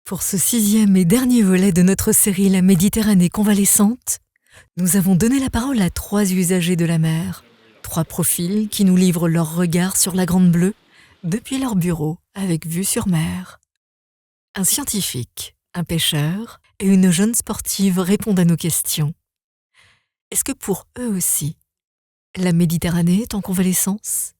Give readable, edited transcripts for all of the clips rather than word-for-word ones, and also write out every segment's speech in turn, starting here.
Pour ce 6e et dernier volet de notre série La Méditerranée convalescente, nous avons donné la parole à 3 usagers de la mer, 3 profils qui nous livrent leur regard sur la Grande Bleue depuis leur bureau avec vue sur mer. Un scientifique, un pêcheur et une jeune sportive répondent à nos questions. Est-ce que pour eux aussi, la Méditerranée est en convalescence ?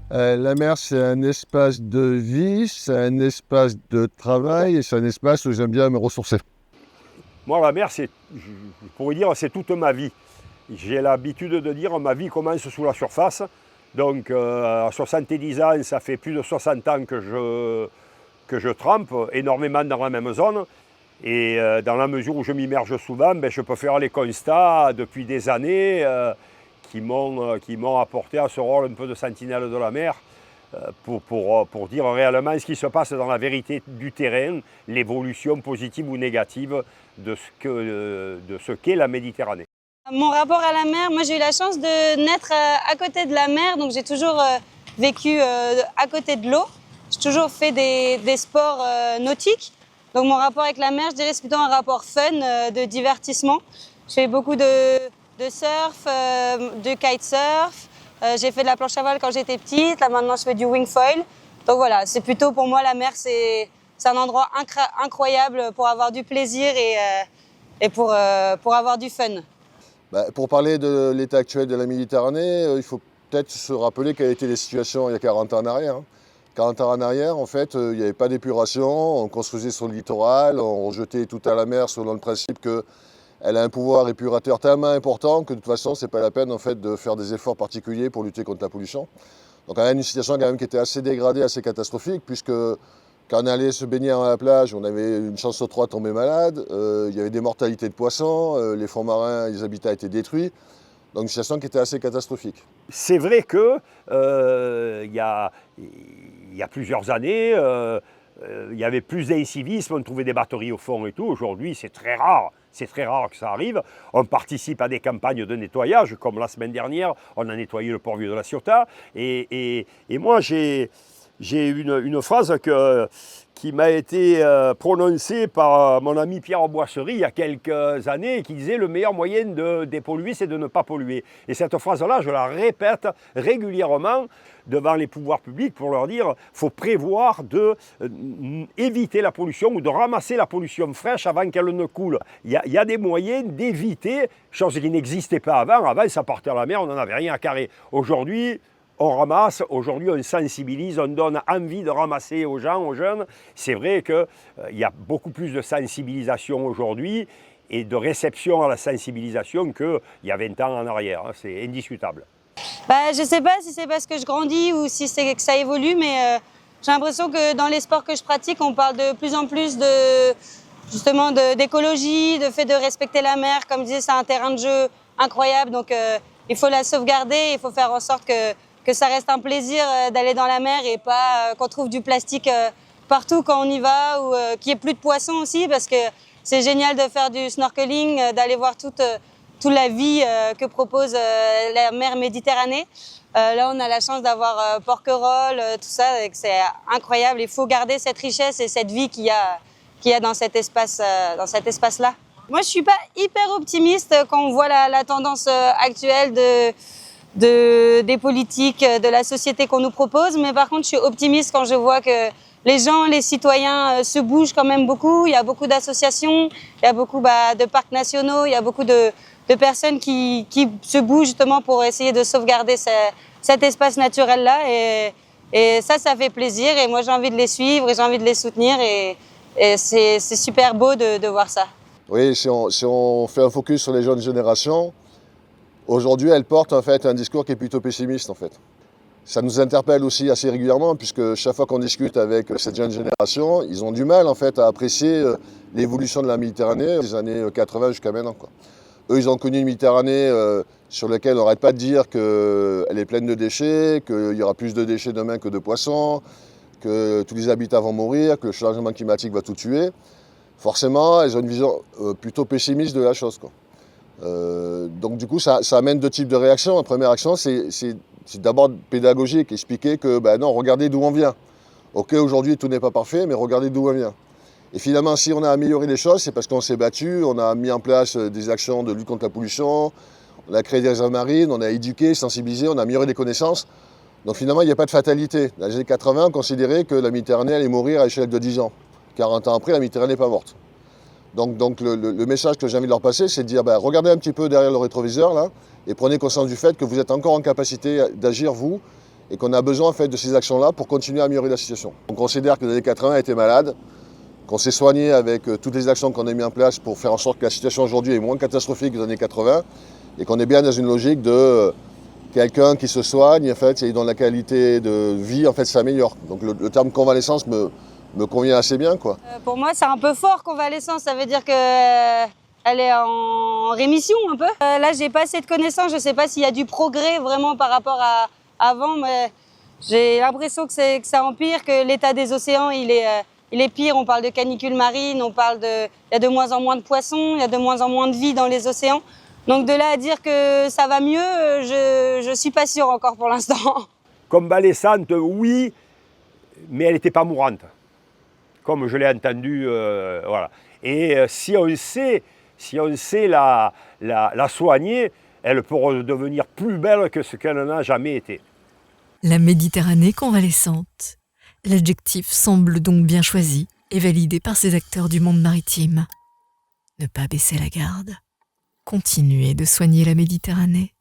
La mer, c'est un espace de vie, c'est un espace de travail et c'est un espace où j'aime bien me ressourcer. Moi, la mer, je pourrais dire, c'est toute ma vie. J'ai l'habitude de dire ma vie commence sous la surface. Donc, à 70 ans, ça fait plus de 60 ans que je trempe énormément dans la même zone. Et dans la mesure où je m'immerge souvent, je peux faire les constats depuis des années qui m'ont apporté à ce rôle un peu de sentinelle de la mer pour dire réellement ce qui se passe dans la vérité du terrain, l'évolution positive ou négative de ce qu'est la Méditerranée. Mon rapport à la mer, moi j'ai eu la chance de naître à côté de la mer, donc j'ai toujours vécu à côté de l'eau. J'ai toujours fait des sports nautiques. Donc mon rapport avec la mer, je dirais c'est plutôt un rapport fun, de divertissement. Je fais beaucoup de surf, de kitesurf. J'ai fait de la planche à voile quand j'étais petite. Là maintenant je fais du wing foil. Donc voilà, c'est plutôt pour moi la mer, c'est un endroit incroyable pour avoir du plaisir et pour avoir du fun. Pour parler de l'état actuel de la Méditerranée, il faut peut-être se rappeler quelles étaient les situations il y a 40 ans en arrière. 40 ans en arrière, en fait, il n'y avait pas d'épuration, on construisait sur le littoral, on rejetait tout à la mer selon le principe qu'elle a un pouvoir épurateur tellement important que de toute façon, ce n'est pas la peine en fait, de faire des efforts particuliers pour lutter contre la pollution. Donc on a une situation quand même qui était assez dégradée, assez catastrophique, puisque quand on allait se baigner à la plage, on avait une chance sur 3 de tomber malade, il y avait des mortalités de poissons, les fonds marins, les habitats étaient détruits. Donc une situation qui était assez catastrophique. C'est vrai que il y a plusieurs années, il y avait plus d'incivisme, on trouvait des batteries au fond et tout. Aujourd'hui, c'est très rare que ça arrive. On participe à des campagnes de nettoyage, comme la semaine dernière, on a nettoyé le port vieux de la Ciotat. Et moi, j'ai une phrase qui m'a été prononcée par mon ami Pierre Boisserie il y a quelques années, qui disait « le meilleur moyen de dépolluer, c'est de ne pas polluer ». Et cette phrase-là, je la répète régulièrement devant les pouvoirs publics pour leur dire qu'il faut prévoir d'éviter la pollution ou de ramasser la pollution fraîche avant qu'elle ne coule. Il y a des moyens d'éviter, chose qui n'existait pas avant. Avant, ça partait à la mer, on n'en avait rien à carrer. Aujourd'hui, on ramasse, aujourd'hui on sensibilise, on donne envie de ramasser aux gens, aux jeunes. C'est vrai qu'il y a beaucoup plus de sensibilisation aujourd'hui et de réception à la sensibilisation qu'il y a 20 ans en arrière, c'est indiscutable. Je ne sais pas si c'est parce que je grandis ou si c'est que ça évolue, mais j'ai l'impression que dans les sports que je pratique, on parle de plus en plus d'écologie, de fait de respecter la mer. Comme je disais, c'est un terrain de jeu incroyable, donc il faut la sauvegarder, il faut faire en sorte que ça reste un plaisir d'aller dans la mer et pas qu'on trouve du plastique partout quand on y va ou qu'il n'y ait plus de poissons aussi, parce que c'est génial de faire du snorkeling, d'aller voir toute la vie que propose la mer Méditerranée. Là, on a la chance d'avoir Porquerolles, tout ça, et c'est incroyable. Il faut garder cette richesse et cette vie qu'il y a dans cet espace-là. Moi, je suis pas hyper optimiste quand on voit la tendance actuelle des politiques, de la société qu'on nous propose, mais par contre, je suis optimiste quand je vois que les gens, les citoyens se bougent quand même beaucoup. Il y a beaucoup d'associations, il y a beaucoup de parcs nationaux, il y a beaucoup de personnes qui se bougent justement pour essayer de sauvegarder cet espace naturel-là. Et ça fait plaisir. Et moi, j'ai envie de les suivre et j'ai envie de les soutenir. Et c'est super beau de voir ça. Oui, si on fait un focus sur les jeunes générations, aujourd'hui, elles portent en fait un discours qui est plutôt pessimiste en fait. Ça nous interpelle aussi assez régulièrement puisque chaque fois qu'on discute avec cette jeune génération, ils ont du mal en fait à apprécier l'évolution de la Méditerranée des années 80 jusqu'à maintenant, quoi. Eux, ils ont connu une Méditerranée sur laquelle on n'arrête pas de dire qu'elle est pleine de déchets, qu'il y aura plus de déchets demain que de poissons, que tous les habitats vont mourir, que le changement climatique va tout tuer. Forcément, ils ont une vision plutôt pessimiste de la chose, quoi. Donc du coup, ça amène deux types de réactions. La première action, c'est d'abord pédagogique, expliquer que non, regardez d'où on vient. Ok, aujourd'hui tout n'est pas parfait, mais regardez d'où on vient. Et finalement, si on a amélioré les choses, c'est parce qu'on s'est battu, on a mis en place des actions de lutte contre la pollution, on a créé des réserves marines, on a éduqué, sensibilisé, on a amélioré les connaissances. Donc finalement, il n'y a pas de fatalité. Dans les années 80, on considérait que la Méditerranée allait mourir à échelle de 10 ans. 40 ans après, la Méditerranée n'est pas morte. Donc le message que j'ai envie de leur passer, c'est de dire regardez un petit peu derrière le rétroviseur là, et prenez conscience du fait que vous êtes encore en capacité d'agir, vous, et qu'on a besoin en fait, de ces actions-là pour continuer à améliorer la situation. On considère que les années 80 étaient malades, qu'on s'est soigné avec toutes les actions qu'on a mises en place pour faire en sorte que la situation aujourd'hui est moins catastrophique que les années 80, et qu'on est bien dans une logique de quelqu'un qui se soigne, en fait, et dont la qualité de vie en fait, s'améliore. Donc le terme convalescence me convient assez bien, quoi. Pour moi, c'est un peu fort, convalescence. Ça veut dire qu'elle est en rémission un peu. Là, j'ai pas assez de connaissances. Je sais pas s'il y a du progrès vraiment par rapport à avant, mais j'ai l'impression que ça empire, que l'état des océans, il est pire. On parle de canicule marine, il y a de moins en moins de poissons, il y a de moins en moins de vie dans les océans. Donc de là à dire que ça va mieux, je suis pas sûre encore pour l'instant. Convalescente, oui, mais elle n'était pas mourante, comme je l'ai entendu, voilà. Et si on sait la soigner, elle peut devenir plus belle que ce qu'elle n'a jamais été. La Méditerranée convalescente. L'adjectif semble donc bien choisi et validé par ces acteurs du monde maritime. Ne pas baisser la garde. Continuer de soigner la Méditerranée.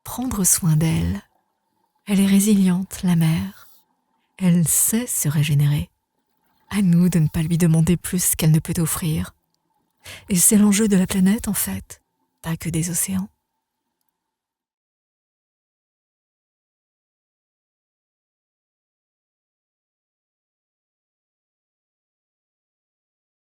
Prendre soin d'elle. Elle est résiliente, la mer. Elle sait se régénérer. À nous de ne pas lui demander plus qu'elle ne peut offrir. Et c'est l'enjeu de la planète, en fait, pas que des océans.